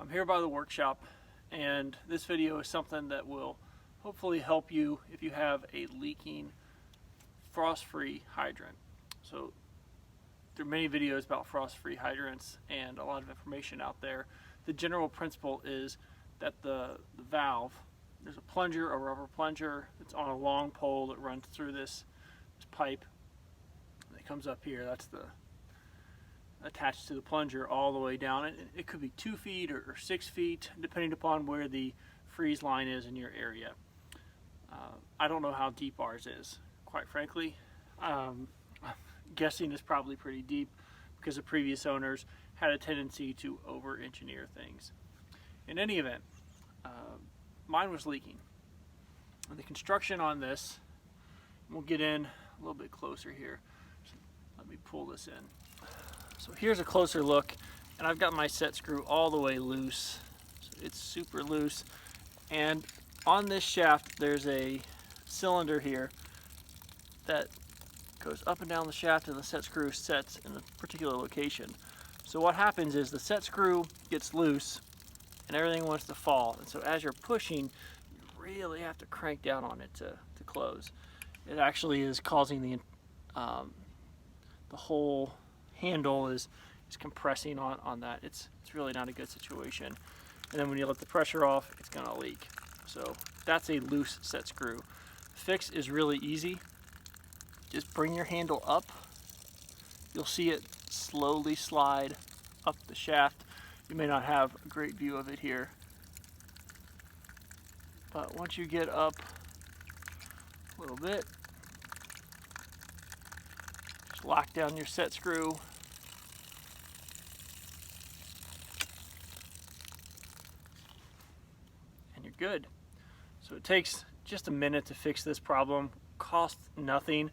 I'm here by the workshop, and this video is something that will hopefully help you if you have a leaking frost-free hydrant. So there are many videos about frost-free hydrants and a lot of information out there. The general principle is that the valve, there's a plunger, a rubber plunger that's on a long pole that runs through this pipe that comes up here. That's the attached to the plunger all the way down. It could be 2 feet or 6 feet, depending upon where the freeze line is in your area. I don't know how deep ours is, quite frankly. I'm guessing it's probably pretty deep because the previous owners had a tendency to over-engineer things. In any event, mine was leaking. And the construction on this, we'll get in a little bit closer here. So let me pull this in. So here's a closer look, and I've got my set screw all the way loose. So it's super loose, and on this shaft there's a cylinder here that goes up and down the shaft, and the set screw sets in a particular location. So what happens is the set screw gets loose and everything wants to fall, and so as you're pushing, you really have to crank down on it to close. It actually is causing the whole handle is compressing on that. It's really not a good situation. And then when you let the pressure off, it's gonna leak. So that's a loose set screw. Fix is really easy. Just bring your handle up. You'll see it slowly slide up the shaft. You may not have a great view of it here, but once you get up a little bit, just lock down your set screw. And you're good. So it takes just a minute to fix this problem, costs nothing,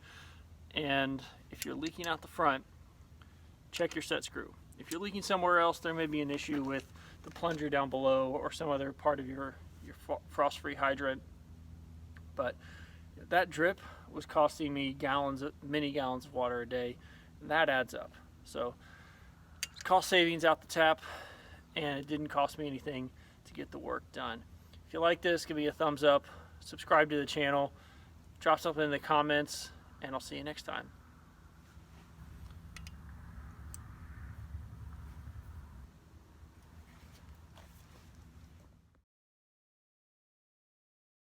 and if you're leaking out the front, check your set screw. If you're leaking somewhere else, there may be an issue with the plunger down below or some other part of your frost-free hydrant. But that drip was costing me many gallons of water a day, and that adds up. So cost savings out the tap, and it didn't cost me anything to get the work done. If you like this, give me a thumbs up, subscribe to the channel, drop something in the comments, and I'll see you next time.